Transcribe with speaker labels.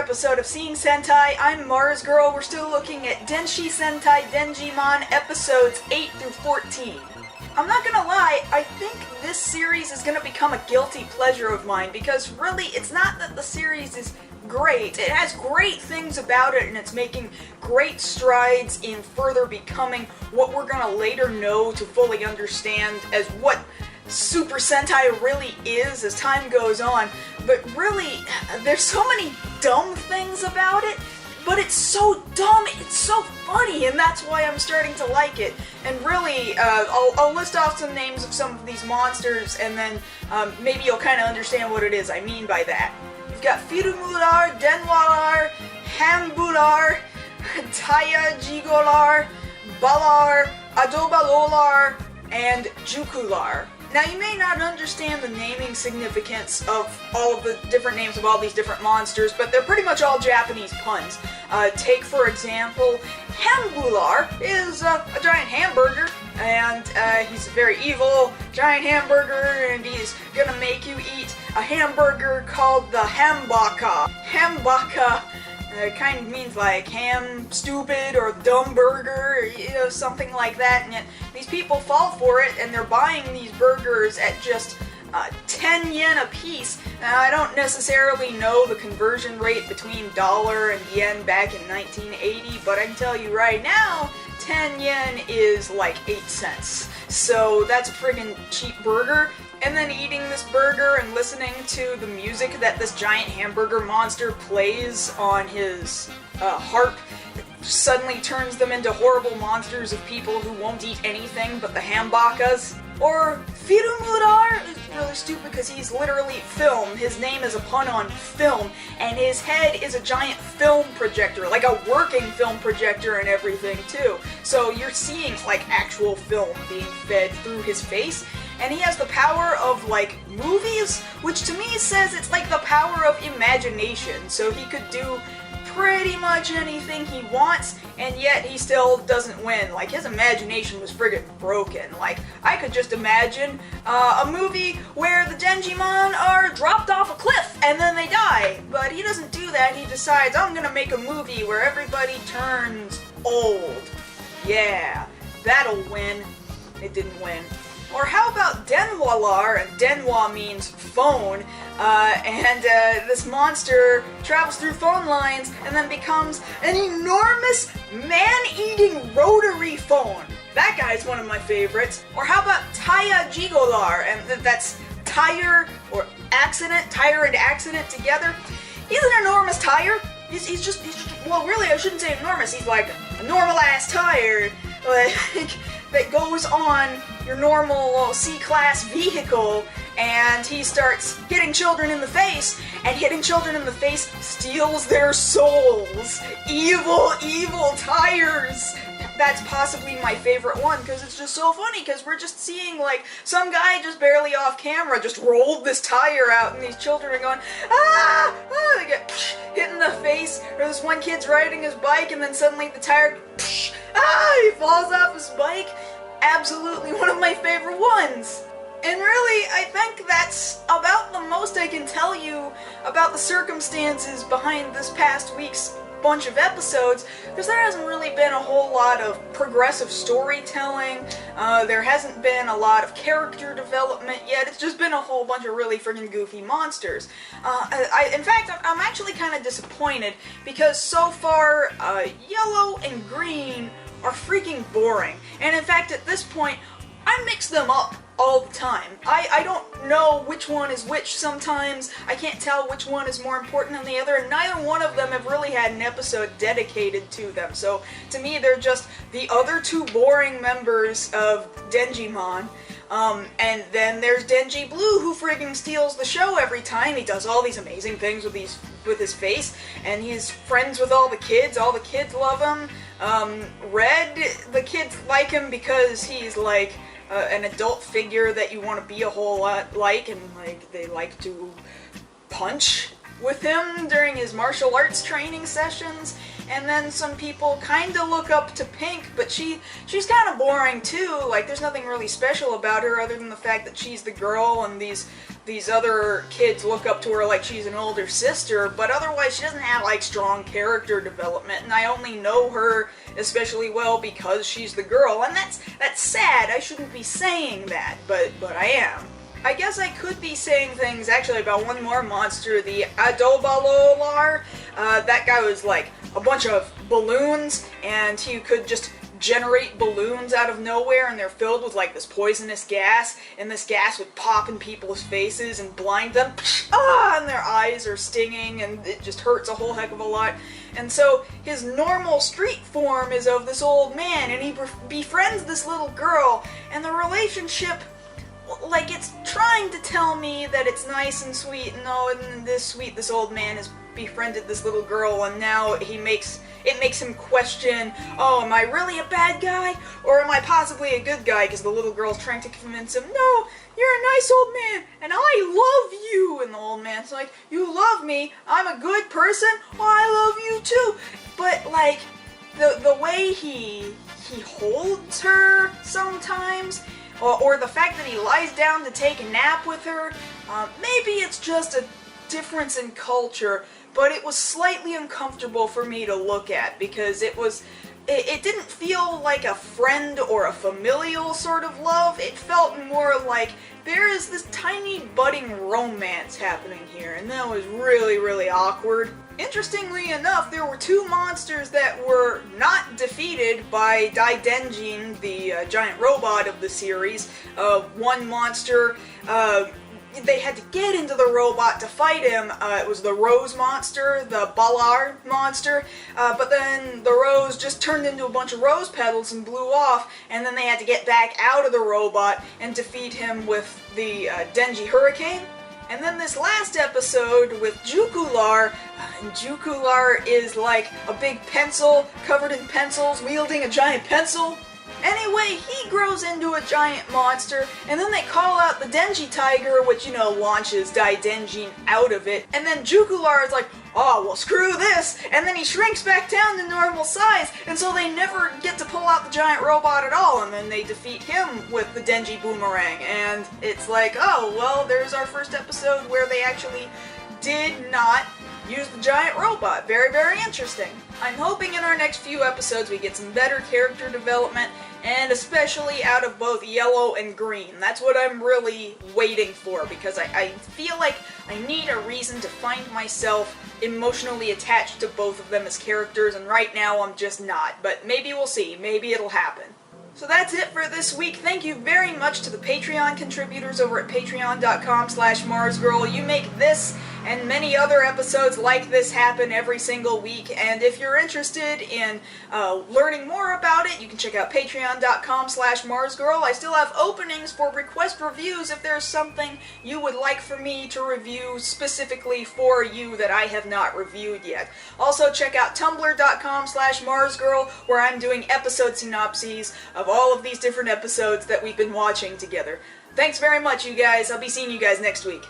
Speaker 1: episode of Seeing Sentai. I'm Mars Girl. We're still looking at Denshi Sentai Denjiman episodes 8 through 14. I'm not gonna lie, I think this series is gonna become a guilty pleasure of mine because really, it's not that the series is great. It has great things about it and it's making great strides in further becoming what we're gonna later know to fully understand as what Super Sentai really is as time goes on, but really, there's so many dumb things about it, but it's so dumb, it's so funny, and that's why I'm starting to like it. And really, I'll list off some names of some of these monsters, and then maybe you'll kind of understand what it is I mean by that. You've got Firumular, Denwalar, Hambular, Taya Jigolar, Balar, Adobalolar, and Jukular. Now, you may not understand the naming significance of all of the different names of all these different monsters, but they're pretty much all Japanese puns. Take, for example, Hambular is a giant hamburger, and he's a very evil giant hamburger, and he's gonna make you eat a hamburger called the Hambaka. Hambaka kind of means like ham stupid or dumb burger, you know, something like that, and yet these people fall for it and they're buying these burgers at just 10 yen a piece. Now, I don't necessarily know the conversion rate between dollar and yen back in 1980, but I can tell you right now, 10 yen is like 8 cents. So that's a friggin' cheap burger. And then eating this burger and listening to the music that this giant hamburger monster plays on his harp suddenly turns them into horrible monsters of people who won't eat anything but the hambakas. Or Firumular is really stupid because he's literally film. His name is a pun on film, and his head is a giant film projector, like a working film projector and everything too. So you're seeing like actual film being fed through his face. And he has the power of, like, movies, which to me says it's like the power of imagination. So he could do pretty much anything he wants, and yet he still doesn't win. Like, his imagination was friggin' broken. Like, I could just imagine a movie where the Denjiman are dropped off a cliff and then they die. But he doesn't do that. He decides, I'm gonna make a movie where everybody turns old. Yeah, that'll win. It didn't win. Or how about Denwalar, and Denwa means phone, and this monster travels through phone lines and then becomes an enormous man-eating rotary phone. That guy's one of my favorites. Or how about Taya Jigolar, and that's tire or accident, tire and accident together. He's an enormous tire. He's just, well, really, I shouldn't say enormous. He's like a normal-ass tire, like, that goes on your normal C-class vehicle, and he starts hitting children in the face, and hitting children in the face steals their souls. Evil, evil tires! That's possibly my favorite one, because it's just so funny, because we're just seeing, like, some guy just barely off camera just rolled this tire out, and these children are going, ah! Ah! They get hit in the face, or this one kid's riding his bike, and then suddenly the tire, ah! He falls off his bike. Absolutely one of my favorite ones. And really, I think that's about the most I can tell you about the circumstances behind this past week's bunch of episodes, because there hasn't really been a whole lot of progressive storytelling, there hasn't been a lot of character development yet, it's just been a whole bunch of really friggin' goofy monsters. In fact, I'm actually kind of disappointed, because so far, yellow and green are freaking boring. And in fact, at this point, I mix them up all the time. I don't know which one is which sometimes. I can't tell which one is more important than the other, and neither one of them have really had an episode dedicated to them. So, to me, they're just the other two boring members of Denjiman. And then there's Denji Blue, who friggin' steals the show every time. He does all these amazing things with his face, and he's friends with all the kids love him. Red, the kids like him because he's like an adult figure that you want to be a whole lot like, and like they like to punch with him during his martial arts training sessions. And then some people kind of look up to Pink, but she's kind of boring too. Like, there's nothing really special about her other than the fact that she's the girl and these these other kids look up to her like she's an older sister, but otherwise she doesn't have like strong character development, and I only know her especially well because she's the girl, and that's sad. I shouldn't be saying that, but I am. I guess I could be saying things actually about one more monster, the Adobalolar. That guy was like a bunch of balloons, and he could just generate balloons out of nowhere, and they're filled with like this poisonous gas, and this gas would pop in people's faces and blind them, and their eyes are stinging, and it just hurts a whole heck of a lot. And so his normal street form is of this old man, and he befriends this little girl, and the relationship, like, it's trying to tell me that it's nice and sweet, and oh, and this old man has befriended this little girl, and now it makes him question, oh, am I really a bad guy, or am I possibly a good guy, because the little girl's trying to convince him, no, you're a nice old man, and I love you, and the old man's like, you love me, I'm a good person, well, I love you too, but, like, the way he holds her sometimes, or the fact that he lies down to take a nap with her, maybe it's just a difference in culture, but it was slightly uncomfortable for me to look at, because it didn't feel like a friend or a familial sort of love. It felt more like there is this tiny budding romance happening here, and that was really, really awkward. Interestingly enough, there were two monsters that were not defeated by Denjiman, the giant robot of the series. One monster, they had to get into the robot to fight him. It was the Rose monster, the Balar monster, but then the Rose just turned into a bunch of rose petals and blew off, and then they had to get back out of the robot and defeat him with the Denji Hurricane. And then this last episode with Jukular, and Jukular is like a big pencil covered in pencils, wielding a giant pencil. Anyway, he grows into a giant monster, and then they call out the Denji Tiger, which, you know, launches Denjin out of it, and then Jukular is like, oh, well, screw this, and then he shrinks back down to normal size, and so they never get to pull out the giant robot at all, and then they defeat him with the Denji Boomerang, and it's like, oh, well, there's our first episode where they actually did not use the giant robot. Very, very interesting. I'm hoping in our next few episodes we get some better character development, and especially out of both Yellow and Green. That's what I'm really waiting for, because I feel like I need a reason to find myself emotionally attached to both of them as characters, and right now I'm just not. But maybe we'll see. Maybe it'll happen. So that's it for this week. Thank you very much to the Patreon contributors over at patreon.com/MarsGirl. You make this and many other episodes like this happen every single week, and if you're interested in learning more about it, you can check out patreon.com/MarsGirl. I still have openings for request reviews if there's something you would like for me to review specifically for you that I have not reviewed yet. Also check out tumblr.com/MarsGirl, where I'm doing episode synopses of all of these different episodes that we've been watching together. Thanks very much, you guys. I'll be seeing you guys next week.